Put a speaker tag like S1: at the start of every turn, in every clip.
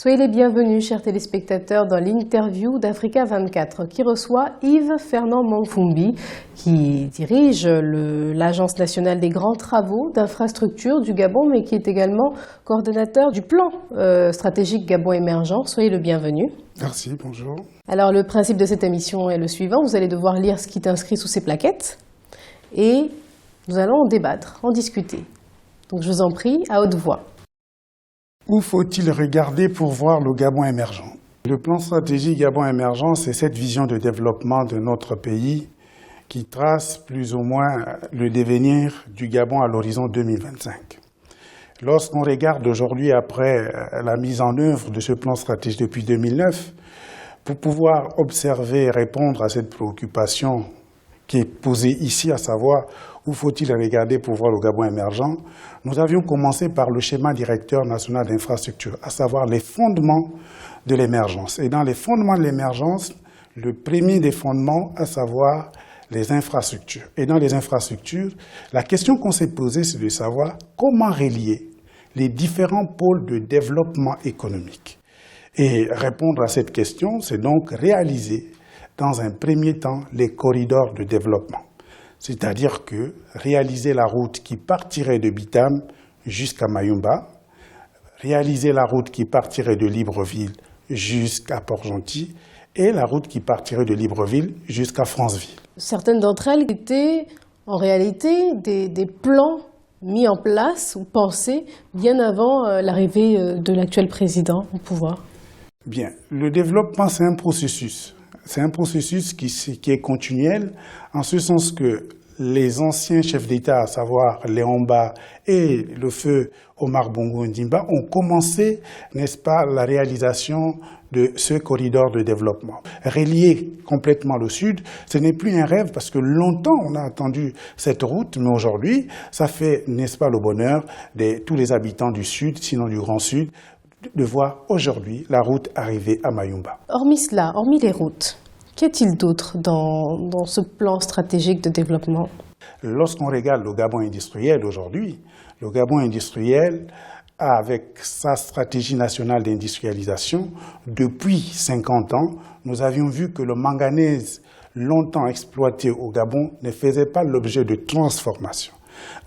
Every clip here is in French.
S1: Soyez les bienvenus, chers téléspectateurs, dans l'interview d'Africa 24 qui reçoit Yves Fernand Mangfumbi, qui dirige l'Agence nationale des grands travaux d'infrastructure du Gabon, mais qui est également coordonnateur du plan stratégique Gabon émergent. Soyez le bienvenu.
S2: Merci, bonjour.
S1: Alors, le principe de cette émission est le suivant. Vous allez devoir lire ce qui est inscrit sous ces plaquettes et nous allons en débattre, en discuter. Donc, je vous en prie, à haute voix.
S2: Où faut-il regarder pour voir le Gabon émergent? Le plan stratégique Gabon émergent, c'est cette vision de développement de notre pays qui trace plus ou moins le devenir du Gabon à l'horizon 2025. Lorsqu'on regarde aujourd'hui, après la mise en œuvre de ce plan stratégique depuis 2009, pour pouvoir observer et répondre à cette préoccupation qui est posée ici, à savoir où faut-il regarder pour voir le Gabon émergent, nous avions commencé par le schéma directeur national d'infrastructure, à savoir les fondements de l'émergence. Et dans les fondements de l'émergence, le premier des fondements, à savoir les infrastructures. Et dans les infrastructures, la question qu'on s'est posée, c'est de savoir comment relier les différents pôles de développement économique. Et répondre à cette question, c'est donc réaliser dans un premier temps les corridors de développement. C'est-à-dire que réaliser la route qui partirait de Bitam jusqu'à Mayumba, réaliser la route qui partirait de Libreville jusqu'à Port-Gentil et la route qui partirait de Libreville jusqu'à Franceville.
S1: Certaines d'entre elles étaient en réalité des plans mis en place ou pensés bien avant l'arrivée de l'actuel président au pouvoir.
S2: Bien, le développement, c'est un processus. C'est un processus qui est continuel, en ce sens que les anciens chefs d'État, à savoir Léon Mba et le feu Omar Bongo Ndimba, ont commencé, n'est-ce pas, la réalisation de ce corridor de développement. Relier complètement le Sud, ce n'est plus un rêve parce que longtemps on a attendu cette route, mais aujourd'hui, ça fait, n'est-ce pas, le bonheur de tous les habitants du Sud, sinon du Grand Sud, de voir aujourd'hui la route arriver à Mayumba.
S1: Hormis cela, hormis les routes, qu'y a-t-il d'autre dans ce plan stratégique de développement?
S2: Lorsqu'on regarde le Gabon industriel aujourd'hui, le Gabon industriel, avec sa stratégie nationale d'industrialisation, depuis 50 ans, nous avions vu que le manganèse longtemps exploité au Gabon ne faisait pas l'objet de transformation.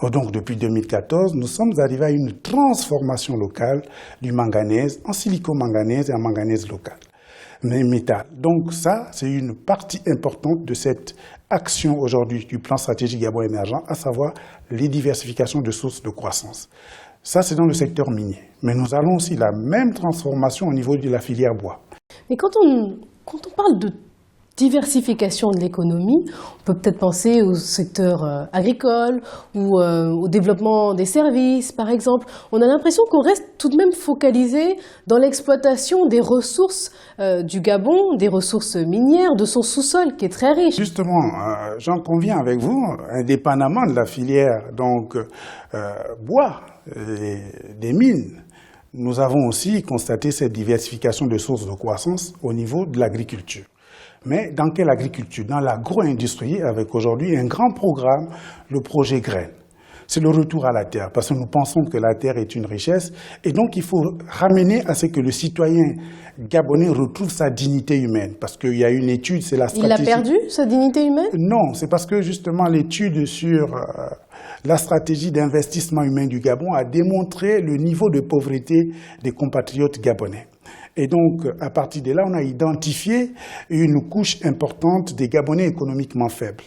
S2: Donc depuis 2014, nous sommes arrivés à une transformation locale du manganèse en silicomanganèse et en manganèse local, mais métal. Donc ça, c'est une partie importante de cette action aujourd'hui du plan stratégique Gabon émergent, à savoir les diversifications de sources de croissance. Ça, c'est dans le secteur minier. Mais nous allons aussi la même transformation au niveau de la filière bois.
S1: Mais quand on parle de diversification de l'économie, on peut peut-être penser au secteur agricole ou au développement des services, par exemple. On a l'impression qu'on reste tout de même focalisé dans l'exploitation des ressources du Gabon, des ressources minières, de son sous-sol qui est très riche.
S2: Justement, j'en conviens avec vous, indépendamment de la filière bois et des mines. Nous avons aussi constaté cette diversification de sources de croissance au niveau de l'agriculture. Mais dans quelle agriculture? Dans l'agro-industrie, avec aujourd'hui un grand programme, le projet Graines. C'est le retour à la terre, parce que nous pensons que la terre est une richesse, et donc il faut ramener à ce que le citoyen gabonais retrouve sa dignité humaine, parce qu'il y a une étude, c'est la stratégie...
S1: Il a perdu sa dignité humaine?
S2: Non, c'est parce que justement l'étude sur la stratégie d'investissement humain du Gabon a démontré le niveau de pauvreté des compatriotes gabonais. Et donc, à partir de là, on a identifié une couche importante des Gabonais économiquement faibles.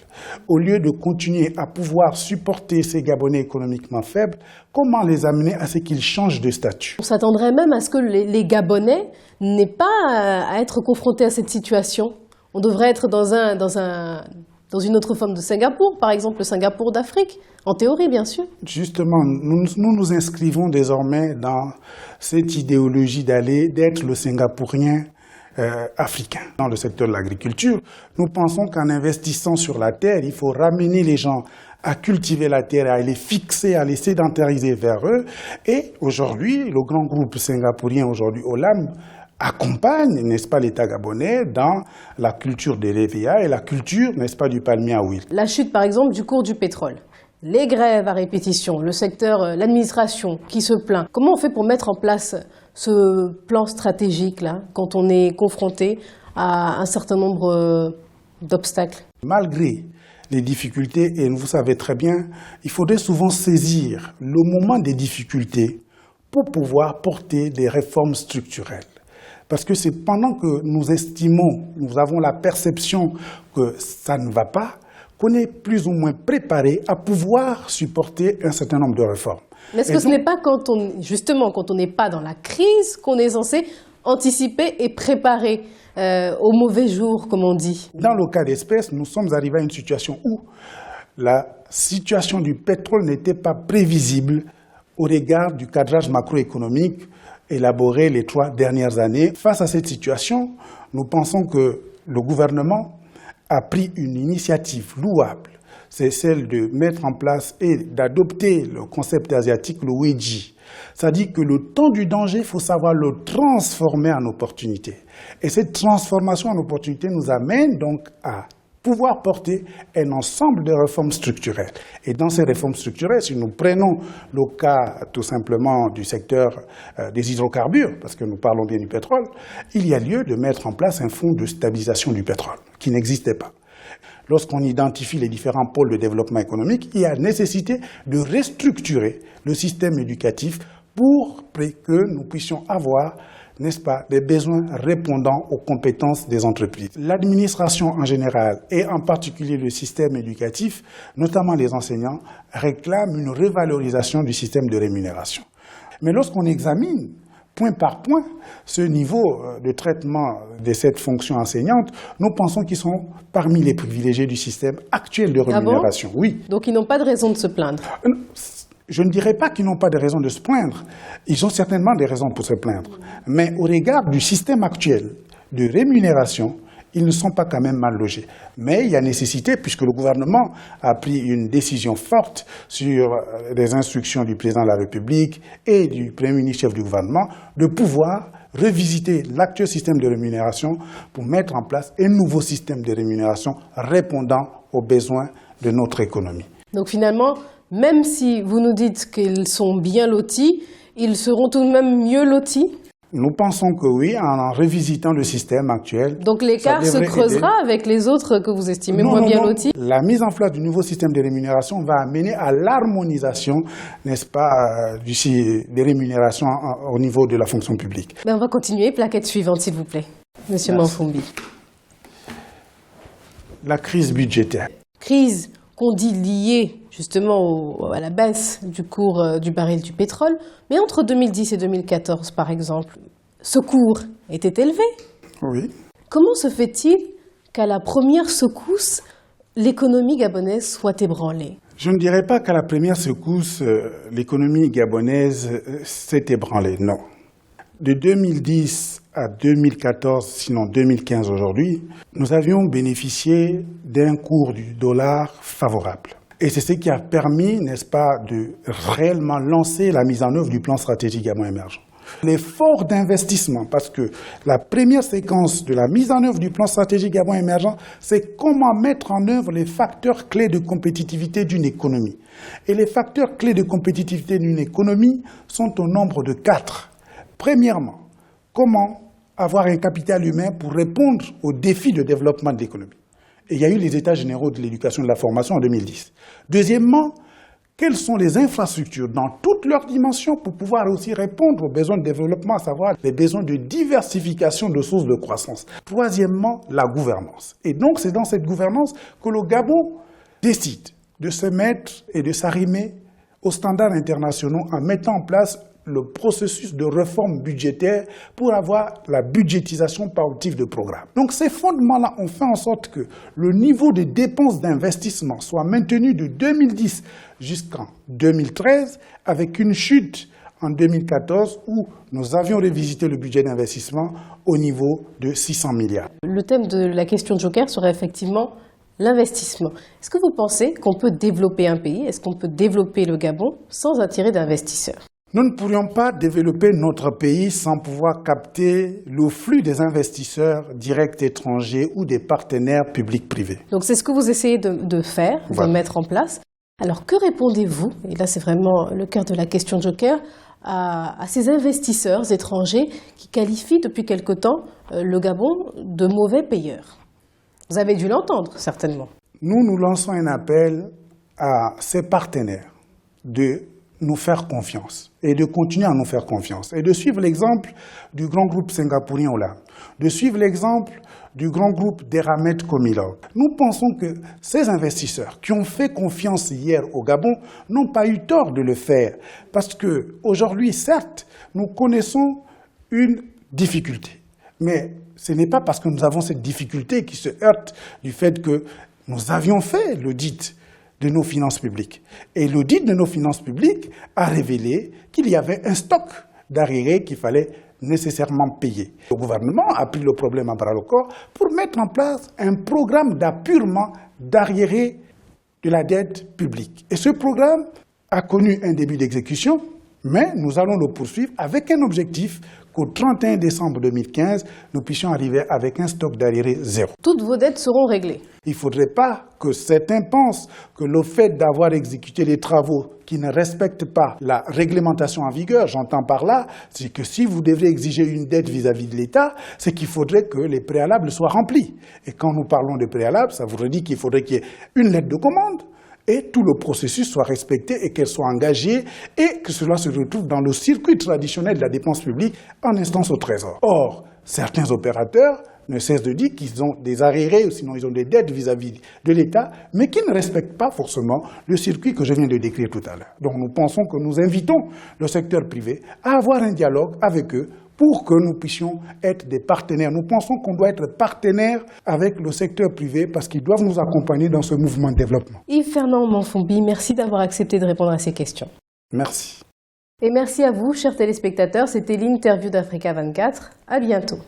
S2: Au lieu de continuer à pouvoir supporter ces Gabonais économiquement faibles, comment les amener à ce qu'ils changent de statut?
S1: On s'attendrait même à ce que les Gabonais n'aient pas à être confrontés à cette situation. On devrait être dans une autre forme de Singapour, par exemple le Singapour d'Afrique, en théorie bien sûr.
S2: Justement, nous inscrivons désormais dans cette idéologie d'être le Singapourien africain. Dans le secteur de l'agriculture, nous pensons qu'en investissant sur la terre, il faut ramener les gens à cultiver la terre, à les fixer, à les sédentariser vers eux. Et aujourd'hui, le grand groupe singapourien, aujourd'hui Olam, accompagne, n'est-ce pas, l'État gabonais dans la culture des l'EVA et la culture, n'est-ce pas, du palmier à huile.
S1: La chute, par exemple, du cours du pétrole les grèves à répétition, le secteur, l'administration qui se plaint. Comment on fait pour mettre en place ce plan stratégique-là quand on est confronté à un certain nombre d'obstacles?
S2: Malgré les difficultés, et vous savez très bien, il faudrait souvent saisir le moment des difficultés pour pouvoir porter des réformes structurelles. Parce que c'est pendant que nous estimons, nous avons la perception que ça ne va pas, qu'on est plus ou moins préparé à pouvoir supporter un certain nombre de réformes.
S1: Mais est-ce que ce n'est pas quand on n'est pas dans la crise qu'on est censé anticiper et préparer au mauvais jour, comme on dit?
S2: Dans le cas d'espèce, nous sommes arrivés à une situation où la situation du pétrole n'était pas prévisible au regard du cadrage macroéconomique élaboré les 3 dernières années. Face à cette situation, nous pensons que le gouvernement a pris une initiative louable. C'est celle de mettre en place et d'adopter le concept asiatique, le Weiji. C'est-à-dire que le temps du danger, il faut savoir le transformer en opportunité. Et cette transformation en opportunité nous amène donc à pouvoir porter un ensemble de réformes structurelles. Et dans ces réformes structurelles, si nous prenons le cas tout simplement du secteur des hydrocarbures, parce que nous parlons bien du pétrole, il y a lieu de mettre en place un fonds de stabilisation du pétrole, qui n'existait pas. Lorsqu'on identifie les différents pôles de développement économique, il y a nécessité de restructurer le système éducatif pour que nous puissions avoir, n'est-ce pas, des besoins répondant aux compétences des entreprises. L'administration en général et en particulier le système éducatif, notamment les enseignants, réclament une revalorisation du système de rémunération. Mais lorsqu'on examine point par point ce niveau de traitement de cette fonction enseignante, nous pensons qu'ils sont parmi les privilégiés du système actuel de rémunération.
S1: Ah bon?
S2: Oui.
S1: Donc ils n'ont pas de raison de se plaindre.
S2: Je ne dirais pas qu'ils n'ont pas de raison de se plaindre. Ils ont certainement des raisons pour se plaindre. Mais au regard du système actuel de rémunération, ils ne sont pas quand même mal logés. Mais il y a nécessité, puisque le gouvernement a pris une décision forte sur les instructions du président de la République et du Premier ministre chef du gouvernement, de pouvoir revisiter l'actuel système de rémunération pour mettre en place un nouveau système de rémunération répondant aux besoins de notre économie.
S1: Donc finalement, même si vous nous dites qu'ils sont bien lotis, ils seront tout de même mieux lotis?
S2: Nous pensons que oui, en revisitant le système actuel.
S1: Donc l'écart se creusera avec les autres que vous estimez moins bien lotis?
S2: La mise en place du nouveau système de rémunération va amener à l'harmonisation, n'est-ce pas, des rémunérations au niveau de la fonction publique.
S1: On va continuer. Plaquette suivante, s'il vous plaît. Monsieur Manfumbi.
S2: La crise budgétaire.
S1: Crise qu'on dit liée justement à la baisse du cours du baril du pétrole. Mais entre 2010 et 2014, par exemple, ce cours était élevé.
S2: Oui.
S1: Comment se fait-il qu'à la première secousse, l'économie gabonaise soit ébranlée?
S2: Je ne dirais pas qu'à la première secousse, l'économie gabonaise s'est ébranlée, non. De 2010 à 2014, sinon 2015 aujourd'hui, nous avions bénéficié d'un cours du dollar favorable. Et c'est ce qui a permis, n'est-ce pas, de réellement lancer la mise en œuvre du plan stratégique Gabon émergent. L'effort d'investissement, parce que la première séquence de la mise en œuvre du plan stratégique Gabon émergent, c'est comment mettre en œuvre les facteurs clés de compétitivité d'une économie. Et les facteurs clés de compétitivité d'une économie sont au nombre de 4. Premièrement, comment avoir un capital humain pour répondre aux défis de développement de l'économie. Et il y a eu les États généraux de l'éducation et de la formation en 2010. Deuxièmement, quelles sont les infrastructures dans toutes leurs dimensions pour pouvoir aussi répondre aux besoins de développement, à savoir les besoins de diversification de sources de croissance. Troisièmement, la gouvernance. Et donc, c'est dans cette gouvernance que le Gabon décide de se mettre et de s'arrimer aux standards internationaux en mettant en place le processus de réforme budgétaire pour avoir la budgétisation progressive de programmes. Donc ces fondements-là ont fait en sorte que le niveau des dépenses d'investissement soit maintenu de 2010 jusqu'en 2013 avec une chute en 2014 où nous avions revisité le budget d'investissement au niveau de 600 milliards.
S1: Le thème de la question de Joker serait effectivement l'investissement. Est-ce que vous pensez qu'on peut développer un pays, est-ce qu'on peut développer le Gabon sans attirer d'investisseurs ?
S2: Nous ne pourrions pas développer notre pays sans pouvoir capter le flux des investisseurs directs étrangers ou des partenaires publics-privés.
S1: Donc c'est ce que vous essayez de faire, de mettre en place. Alors que répondez-vous, et là c'est vraiment le cœur de la question Joker, à ces investisseurs étrangers qui qualifient depuis quelque temps le Gabon de mauvais payeur? Vous avez dû l'entendre, certainement.
S2: Nous lançons un appel à ces partenaires de nous faire confiance et de continuer à nous faire confiance et de suivre l'exemple du grand groupe singapourien Olam, de suivre l'exemple du grand groupe d'Eramet Comilog. Nous pensons que ces investisseurs qui ont fait confiance hier au Gabon n'ont pas eu tort de le faire parce qu'aujourd'hui, certes, nous connaissons une difficulté, mais ce n'est pas parce que nous avons cette difficulté qui se heurte du fait que nous avions fait l'audit de nos finances publiques. Et l'audit de nos finances publiques a révélé qu'il y avait un stock d'arriérés qu'il fallait nécessairement payer. Le gouvernement a pris le problème à bras-le-corps pour mettre en place un programme d'appurement d'arriérés de la dette publique. Et ce programme a connu un début d'exécution, mais nous allons le poursuivre avec un objectif qu'au 31 décembre 2015, nous puissions arriver avec un stock d'arriérés zéro.
S1: Toutes vos dettes seront réglées.
S2: Il ne faudrait pas que certains pensent que le fait d'avoir exécuté des travaux qui ne respectent pas la réglementation en vigueur, j'entends par là, c'est que si vous devez exiger une dette vis-à-vis de l'État, c'est qu'il faudrait que les préalables soient remplis. Et quand nous parlons de préalables, ça voudrait dire qu'il faudrait qu'il y ait une lettre de commande, et tout le processus soit respecté et qu'elle soit engagée et que cela se retrouve dans le circuit traditionnel de la dépense publique en instance au Trésor. Or, certains opérateurs ne cessent de dire qu'ils ont des arriérés ou sinon ils ont des dettes vis-à-vis de l'État, mais qui ne respectent pas forcément le circuit que je viens de décrire tout à l'heure. Donc nous pensons que nous invitons le secteur privé à avoir un dialogue avec eux pour que nous puissions être des partenaires. Nous pensons qu'on doit être partenaire avec le secteur privé parce qu'ils doivent nous accompagner dans ce mouvement de développement.
S1: Yves-Fernand Manfombi, merci d'avoir accepté de répondre à ces questions.
S2: Merci.
S1: Et merci à vous, chers téléspectateurs. C'était l'interview d'Africa 24. À bientôt.